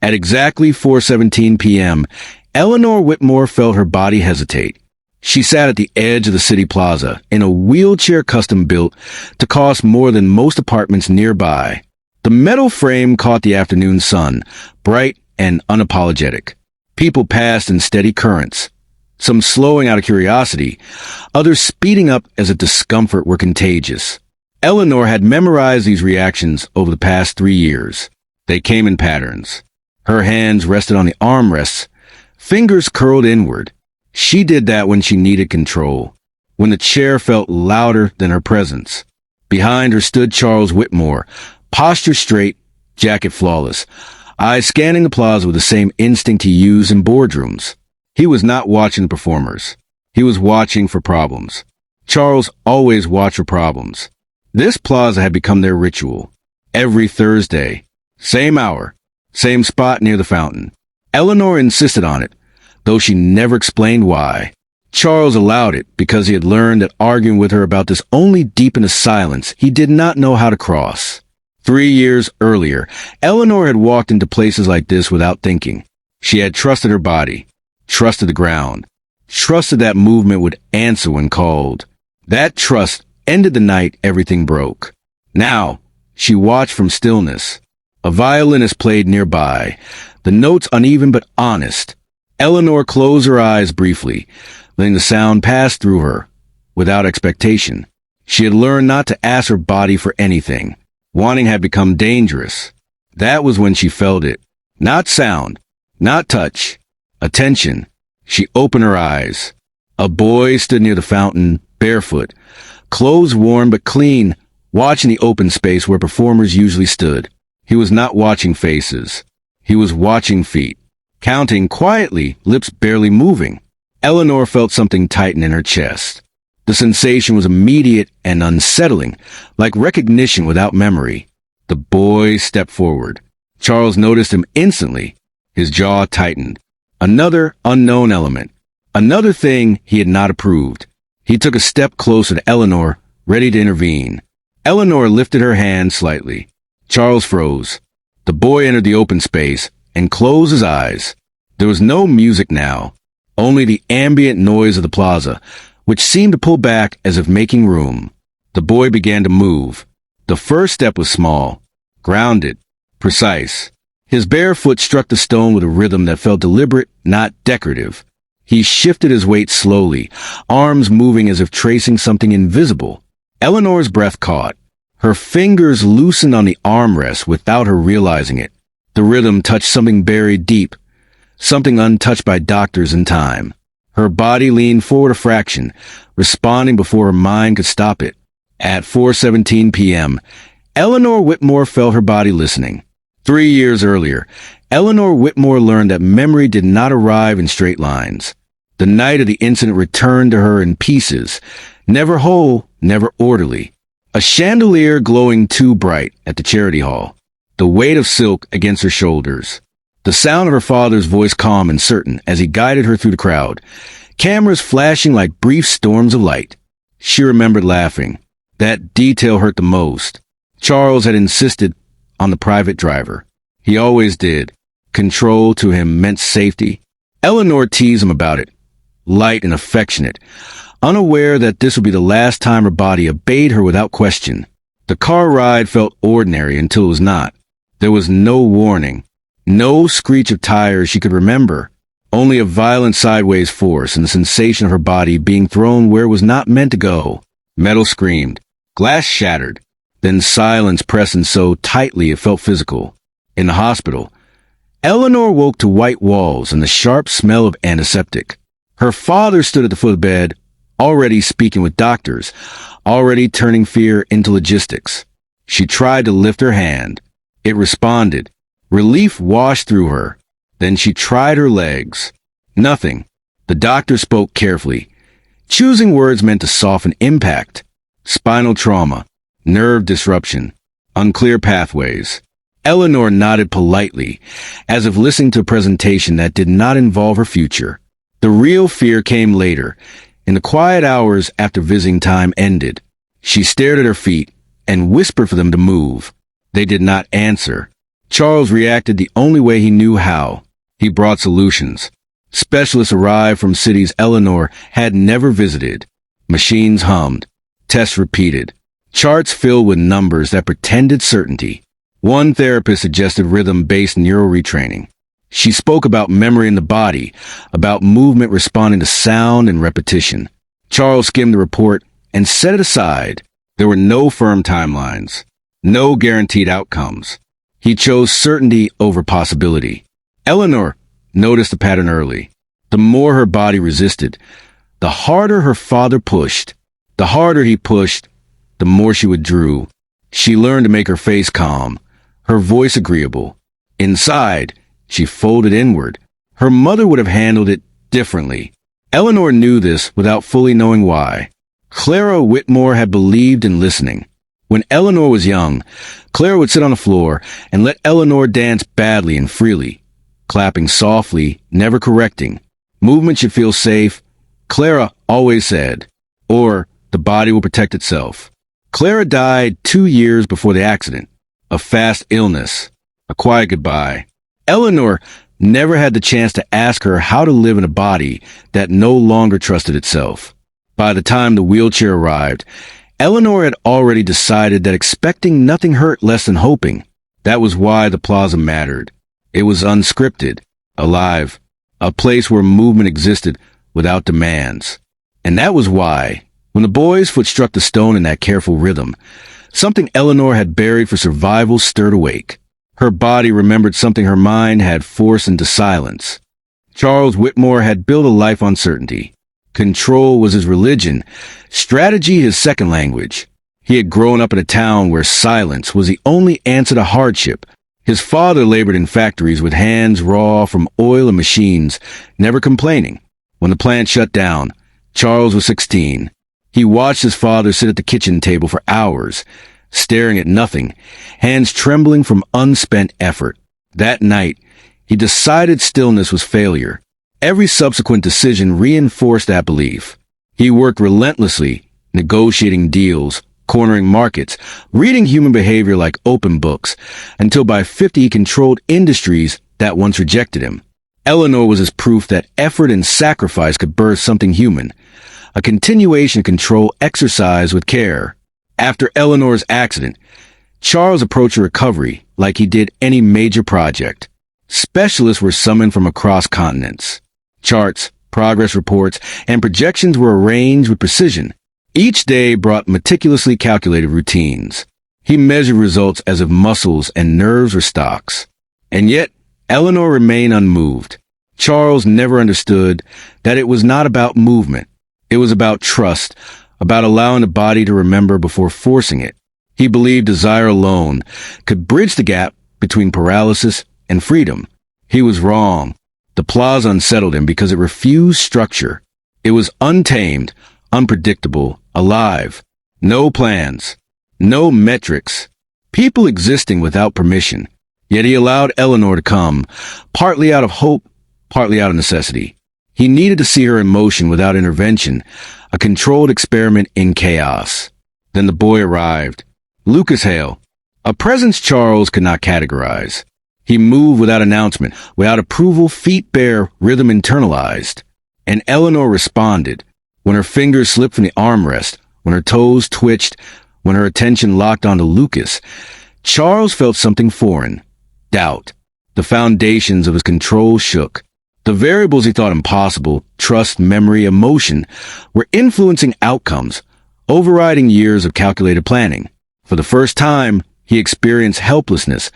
At exactly 4:17 p.m., Eleanor Whitmore felt her body hesitate. She sat at the edge of the city plaza in a wheelchair custom built to cost more than most apartments nearby. The metal frame caught the afternoon sun, bright and unapologetic. People passed in steady currents, some slowing out of curiosity, others speeding up as if discomfort were contagious. Eleanor had memorized these reactions over the past 3 years. They came in patterns. Her hands rested on the armrests, fingers curled inward. She did that when she needed control, when the chair felt louder than her presence. Behind her stood Charles Whitmore, posture straight, jacket flawless, eyes scanning the plaza with the same instinct he used in boardrooms. He was not watching the performers. He was watching for problems. Charles always watched for problems. This plaza had become their ritual. Every Thursday, same hour, same spot near the fountain. Eleanor insisted on it, though she never explained why. Charles allowed it because he had learned that arguing with her about this only deepened a silence he did not know how to cross. 3 years earlier, Eleanor had walked into places like this without thinking. She had trusted her body, trusted the ground, trusted that movement would answer when called. That trust ended the night everything broke. Now, she watched from stillness. A violinist played nearby, the notes uneven but honest. Eleanor closed her eyes briefly, letting the sound pass through her, without expectation. She had learned not to ask her body for anything. Wanting had become dangerous. That was when she felt it. Not sound, not touch, attention. She opened her eyes. A boy stood near the fountain, barefoot, clothes worn but clean, watching the open space where performers usually stood. He was not watching faces. He was watching feet, counting quietly, lips barely moving. Eleanor felt something tighten in her chest. The sensation was immediate and unsettling, like recognition without memory. The boy stepped forward. Charles noticed him instantly. His jaw tightened. Another unknown element. Another thing he had not approved. He took a step closer to Eleanor, ready to intervene. Eleanor lifted her hand slightly. Charles froze. The boy entered the open space and closed his eyes. There was no music now, only the ambient noise of the plaza, which seemed to pull back as if making room. The boy began to move. The first step was small, grounded, precise. His bare foot struck the stone with a rhythm that felt deliberate, not decorative. He shifted his weight slowly, arms moving as if tracing something invisible. Eleanor's breath caught. Her fingers loosened on the armrest without her realizing it. The rhythm touched something buried deep, something untouched by doctors in time. Her body leaned forward a fraction, responding before her mind could stop it. At 4:17 p.m., Eleanor Whitmore felt her body listening. 3 years earlier, Eleanor Whitmore learned that memory did not arrive in straight lines. The night of the incident returned to her in pieces, never whole, never orderly. A chandelier glowing too bright at the charity hall, the weight of silk against her shoulders. The sound of her father's voice calm and certain as he guided her through the crowd, cameras flashing like brief storms of light. She remembered laughing. That detail hurt the most. Charles had insisted on the private driver. He always did. Control to him meant safety. Eleanor teased him about it, light and affectionate, unaware that this would be the last time her body obeyed her without question. The car ride felt ordinary until it was not. There was no warning, no screech of tires she could remember, only a violent sideways force and the sensation of her body being thrown where it was not meant to go. Metal screamed, glass shattered, then silence pressed in so tightly it felt physical. In the hospital, Eleanor woke to white walls and the sharp smell of antiseptic. Her father stood at the foot of the bed, already speaking with doctors, already turning fear into logistics. She tried to lift her hand. It responded. Relief washed through her. Then she tried her legs. Nothing. The doctor spoke carefully, choosing words meant to soften impact. Spinal trauma, nerve disruption, unclear pathways. Eleanor nodded politely, as if listening to a presentation that did not involve her future. The real fear came later, in the quiet hours after visiting time ended. She stared at her feet and whispered for them to move. They did not answer. Charles reacted the only way he knew how. He brought solutions. Specialists arrived from cities Eleanor had never visited. Machines hummed. Tests repeated. Charts filled with numbers that pretended certainty. One therapist suggested rhythm-based neural retraining. She spoke about memory in the body, about movement responding to sound and repetition. Charles skimmed the report and set it aside. There were no firm timelines, no guaranteed outcomes. He chose certainty over possibility. Eleanor noticed the pattern early. The more her body resisted, the harder her father pushed. The harder he pushed, the more she withdrew. She learned to make her face calm, her voice agreeable. Inside, she folded inward. Her mother would have handled it differently. Eleanor knew this without fully knowing why. Clara Whitmore had believed in listening. When Eleanor was young, Clara would sit on the floor and let Eleanor dance badly and freely, clapping softly, never correcting. Movement should feel safe, Clara always said, or the body will protect itself. Clara died 2 years before the accident, a fast illness, a quiet goodbye. Eleanor never had the chance to ask her how to live in a body that no longer trusted itself. By the time the wheelchair arrived, Eleanor had already decided that expecting nothing hurt less than hoping. That was why the plaza mattered. It was unscripted, alive, a place where movement existed without demands. And that was why, when the boy's foot struck the stone in that careful rhythm, something Eleanor had buried for survival stirred awake. Her body remembered something her mind had forced into silence. Charles Whitmore had built a life on certainty. Control was his religion, strategy his second language. He had grown up in a town where silence was the only answer to hardship. His father labored in factories with hands raw from oil and machines, never complaining. When the plant shut down, Charles was 16. He watched his father sit at the kitchen table for hours, staring at nothing, hands trembling from unspent effort. That night, he decided stillness was failure. Every subsequent decision reinforced that belief. He worked relentlessly, negotiating deals, cornering markets, reading human behavior like open books, until by 50 he controlled industries that once rejected him. Eleanor was his proof that effort and sacrifice could birth something human, a continuation of control exercised with care. After Eleanor's accident, Charles approached her recovery like he did any major project. Specialists were summoned from across continents. Charts, progress reports, and projections were arranged with precision. Each day brought meticulously calculated routines. He measured results as if muscles and nerves were stocks. And yet, Eleanor remained unmoved. Charles never understood that it was not about movement. It was about trust, about allowing the body to remember before forcing it. He believed desire alone could bridge the gap between paralysis and freedom. He was wrong. The plaza unsettled him because it refused structure. It was untamed, unpredictable, alive. No plans, no metrics, people existing without permission. Yet he allowed Eleanor to come, partly out of hope, partly out of necessity. He needed to see her in motion without intervention, a controlled experiment in chaos. Then the boy arrived. Lucas Hale, a presence Charles could not categorize. He moved without announcement, without approval, feet bare, rhythm internalized. And Eleanor responded. When her fingers slipped from the armrest, when her toes twitched, when her attention locked onto Lucas, Charles felt something foreign. Doubt. The foundations of his control shook. The variables he thought impossible, trust, memory, emotion, were influencing outcomes, overriding years of calculated planning. For the first time, he experienced helplessness,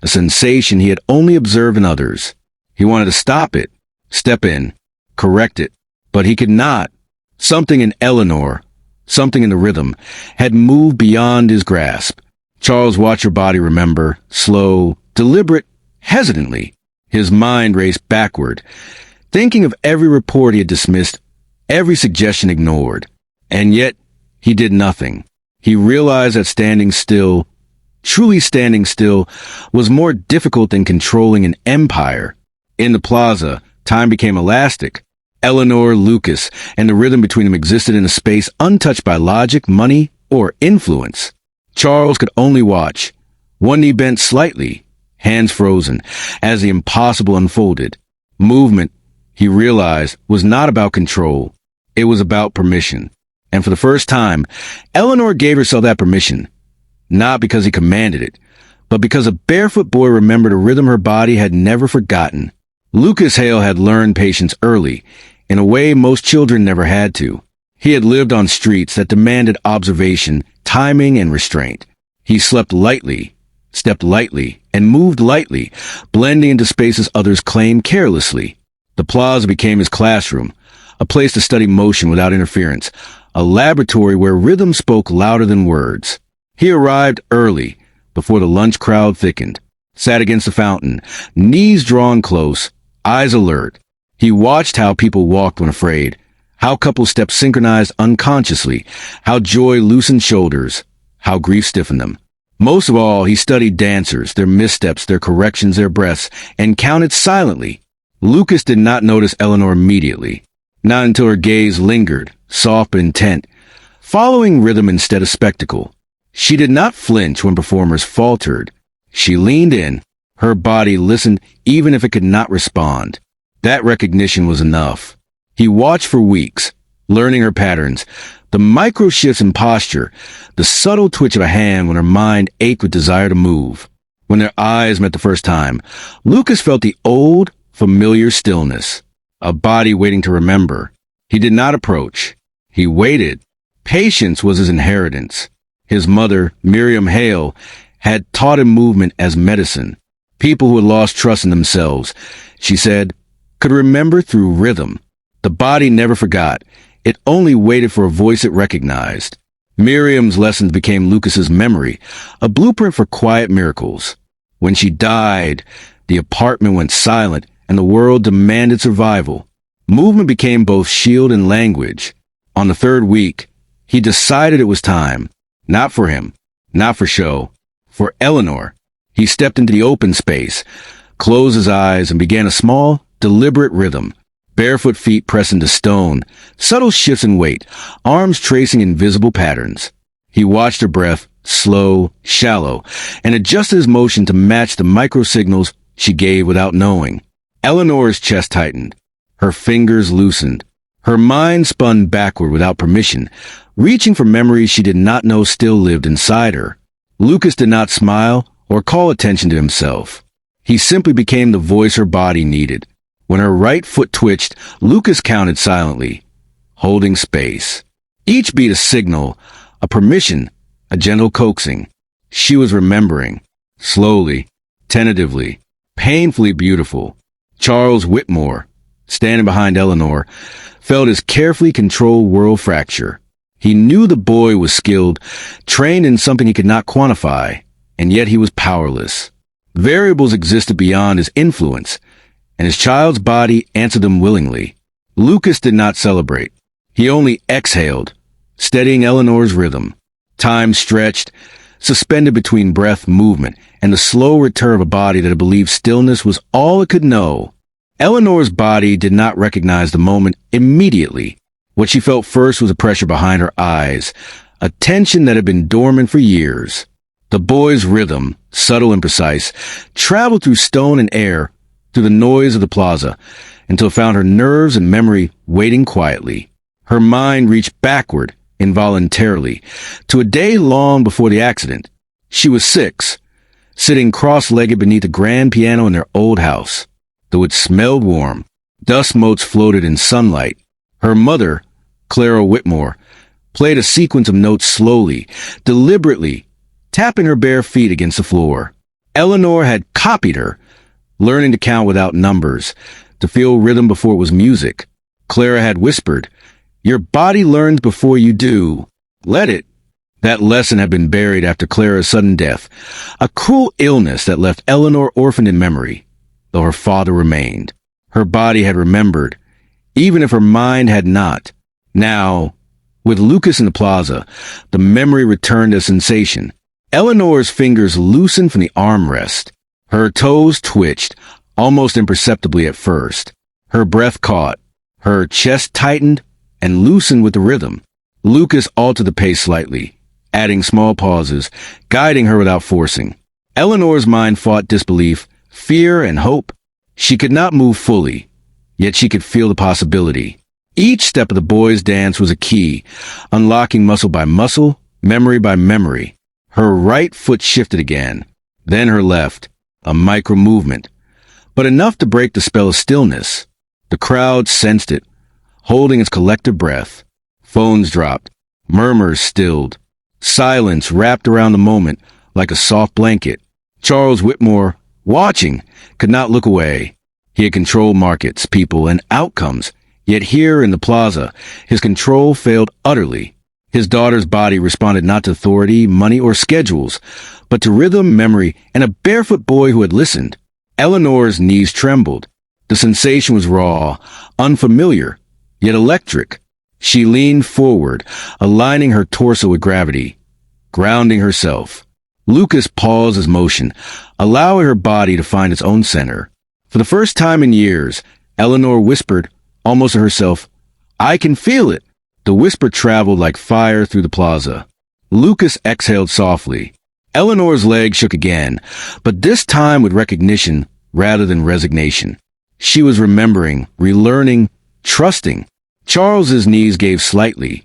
a sensation he had only observed in others. He wanted to stop it, step in, correct it, but he could not. Something in Eleanor, something in the rhythm, had moved beyond his grasp. Charles watched her body remember, slow, deliberate, hesitantly. His mind raced backward, thinking of every report he had dismissed, every suggestion ignored. And yet, he did nothing. He realized that standing still, truly standing still, was more difficult than controlling an empire. In the plaza, time became elastic. Eleanor, Lucas, and the rhythm between them existed in a space untouched by logic, money, or influence. Charles could only watch. One knee bent slightly, hands frozen, as the impossible unfolded. Movement, he realized, was not about control. It was about permission. And for the first time, Eleanor gave herself that permission. Not because he commanded it, but because a barefoot boy remembered a rhythm her body had never forgotten. Lucas Hale had learned patience early, in a way most children never had to. He had lived on streets that demanded observation, timing, and restraint. He slept lightly, stepped lightly, and moved lightly, blending into spaces others claimed carelessly. The plaza became his classroom, a place to study motion without interference, a laboratory where rhythm spoke louder than words. He arrived early, before the lunch crowd thickened, sat against the fountain, knees drawn close, eyes alert. He watched how people walked when afraid, how couples stepped synchronized unconsciously, how joy loosened shoulders, how grief stiffened them. Most of all, he studied dancers, their missteps, their corrections, their breaths, and counted silently. Lucas did not notice Eleanor immediately, not until her gaze lingered, soft but intent, following rhythm instead of spectacle. She did not flinch when performers faltered. She leaned in. Her body listened even if it could not respond. That recognition was enough. He watched for weeks, learning her patterns, the micro shifts in posture, the subtle twitch of a hand when her mind ached with desire to move. When their eyes met the first time, Lucas felt the old, familiar stillness, a body waiting to remember. He did not approach. He waited. Patience was his inheritance. His mother, Miriam Hale, had taught him movement as medicine. People who had lost trust in themselves, she said, could remember through rhythm. The body never forgot. It only waited for a voice it recognized. Miriam's lessons became Lucas's memory, a blueprint for quiet miracles. When she died, the apartment went silent and the world demanded survival. Movement became both shield and language. On the third week, he decided it was time. Not for him, not for show, for Eleanor. He stepped into the open space, closed his eyes, and began a small, deliberate rhythm. Barefoot feet pressed into stone, subtle shifts in weight, arms tracing invisible patterns. He watched her breath, slow, shallow, and adjusted his motion to match the micro-signals she gave without knowing. Eleanor's chest tightened. Her fingers loosened. Her mind spun backward without permission, reaching for memories she did not know still lived inside her. Lucas did not smile or call attention to himself. He simply became the voice her body needed. When her right foot twitched, Lucas counted silently, holding space. Each beat a signal, a permission, a gentle coaxing. She was remembering, slowly, tentatively, painfully beautiful. Charles Whitmore, standing behind Eleanor, felt his carefully controlled world fracture. He knew the boy was skilled, trained in something he could not quantify, and yet he was powerless. Variables existed beyond his influence, and his child's body answered them willingly. Lucas did not celebrate. He only exhaled, steadying Eleanor's rhythm. Time stretched, suspended between breath, movement, and the slow return of a body that had believed stillness was all it could know. Eleanor's body did not recognize the moment immediately. What she felt first was a pressure behind her eyes, a tension that had been dormant for years. The boy's rhythm, subtle and precise, traveled through stone and air, through the noise of the plaza, until it found her nerves and memory waiting quietly. Her mind reached backward, involuntarily, to a day long before the accident. She was 6, sitting cross-legged beneath a grand piano in their old house. Though it smelled warm, dust motes floated in sunlight. Her mother, Clara Whitmore, played a sequence of notes slowly, deliberately, tapping her bare feet against the floor. Eleanor had copied her, learning to count without numbers, to feel rhythm before it was music. Clara had whispered, "Your body learns before you do. Let it." That lesson had been buried after Clara's sudden death, a cruel illness that left Eleanor orphaned in memory, though her father remained. Her body had remembered, even if her mind had not. Now, with Lucas in the plaza, the memory returned as sensation. Eleanor's fingers loosened from the armrest. Her toes twitched, almost imperceptibly at first. Her breath caught. Her chest tightened and loosened with the rhythm. Lucas altered the pace slightly, adding small pauses, guiding her without forcing. Eleanor's mind fought disbelief, fear, and hope. She could not move fully, yet she could feel the possibility. Each step of the boys' dance was a key, unlocking muscle by muscle, memory by memory. Her right foot shifted again, then her left, a micro-movement, but enough to break the spell of stillness. The crowd sensed it, holding its collective breath. Phones dropped, murmurs stilled. Silence wrapped around the moment like a soft blanket. Charles Whitmore, watching, could not look away. He had controlled markets, people, and outcomes, yet here in the plaza, his control failed utterly. His daughter's body responded not to authority, money, or schedules, but to rhythm, memory, and a barefoot boy who had listened. Eleanor's knees trembled. The sensation was raw, unfamiliar, yet electric. She leaned forward, aligning her torso with gravity, grounding herself. Lucas paused his motion, allowing her body to find its own center. For the first time in years, Eleanor whispered, almost to herself, "I can feel it." The whisper traveled like fire through the plaza. Lucas exhaled softly. Eleanor's leg shook again, but this time with recognition rather than resignation. She was remembering, relearning, trusting. Charles's knees gave slightly,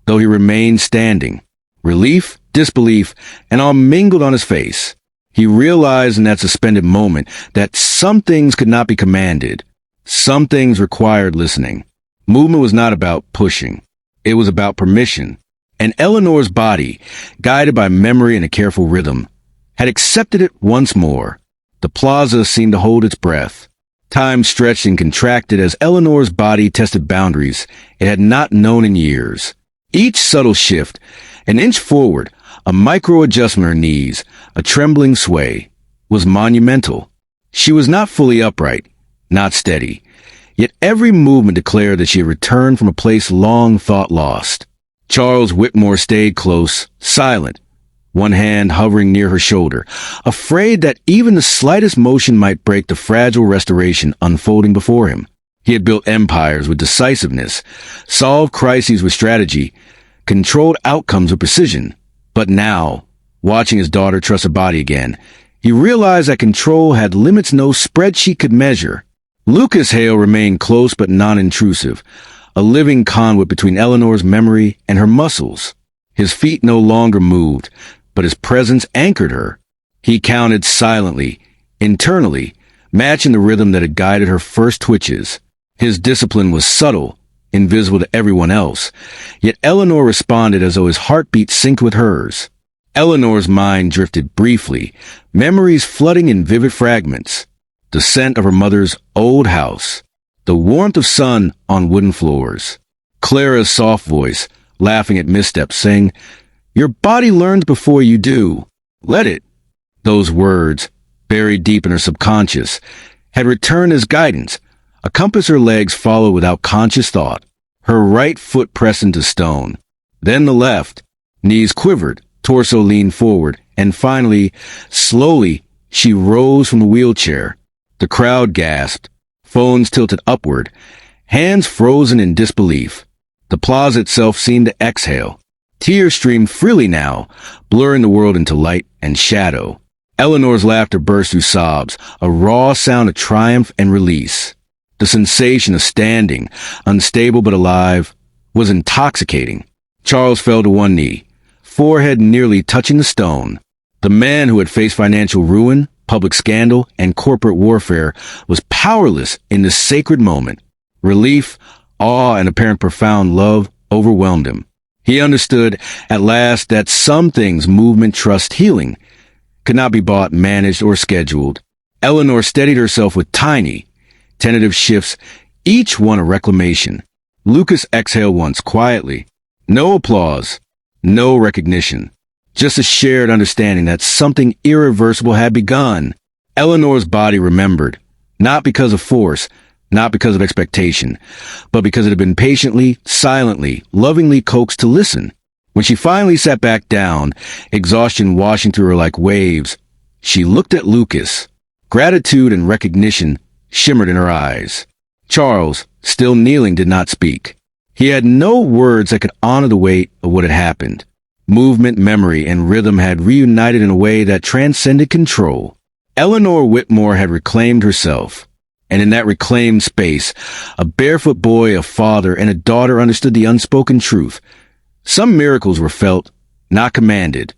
though he remained standing. Relief, disbelief, and all mingled on his face. He realized in that suspended moment that some things could not be commanded. Some things required listening. Movement was not about pushing. It was about permission. And Eleanor's body, guided by memory and a careful rhythm, had accepted it once more. The plaza seemed to hold its breath. Time stretched and contracted as Eleanor's body tested boundaries it had not known in years. Each subtle shift, an inch forward, a micro-adjustment of her knees, a trembling sway, was monumental. She was not fully upright, not steady, yet every movement declared that she had returned from a place long thought lost. Charles Whitmore stayed close, silent, one hand hovering near her shoulder, afraid that even the slightest motion might break the fragile restoration unfolding before him. He had built empires with decisiveness, solved crises with strategy, controlled outcomes with precision. But now, watching his daughter trust her body again, he realized that control had limits no spreadsheet could measure. Lucas Hale remained close but non-intrusive, a living conduit between Eleanor's memory and her muscles. His feet no longer moved, but his presence anchored her. He counted silently, internally, matching the rhythm that had guided her first twitches. His discipline was subtle, invisible to everyone else, yet Eleanor responded as though his heartbeat synced with hers. Eleanor's mind drifted briefly, memories flooding in vivid fragments. The scent of her mother's old house, the warmth of sun on wooden floors, Clara's soft voice, laughing at missteps, saying, "Your body learns before you do. Let it." Those words, buried deep in her subconscious, had returned as guidance, a compass her legs followed without conscious thought. Her right foot pressed into stone, then the left. Knees quivered, torso leaned forward, and finally, slowly, she rose from the wheelchair. The crowd gasped, phones tilted upward, hands frozen in disbelief. The plaza itself seemed to exhale. Tears streamed freely now, blurring the world into light and shadow. Eleanor's laughter burst through sobs, a raw sound of triumph and release. The sensation of standing, unstable but alive, was intoxicating. Charles fell to one knee, forehead nearly touching the stone. The man who had faced financial ruin, public scandal, and corporate warfare was powerless in this sacred moment. Relief, awe, and apparent profound love overwhelmed him. He understood at last that some things, movement, trust, healing, could not be bought, managed, or scheduled. Eleanor steadied herself with tiny, tentative shifts, each one a reclamation. Lucas exhaled once, quietly. No applause, no recognition. Just a shared understanding that something irreversible had begun. Eleanor's body remembered, not because of force, not because of expectation, but because it had been patiently, silently, lovingly coaxed to listen. When she finally sat back down, exhaustion washing through her like waves, she looked at Lucas. Gratitude and recognition shimmered in her eyes. Charles, still kneeling, did not speak. He had no words that could honor the weight of what had happened. Movement, memory, and rhythm had reunited in a way that transcended control. Eleanor Whitmore had reclaimed herself. And in that reclaimed space, a barefoot boy, a father, and a daughter understood the unspoken truth. Some miracles were felt, not commanded.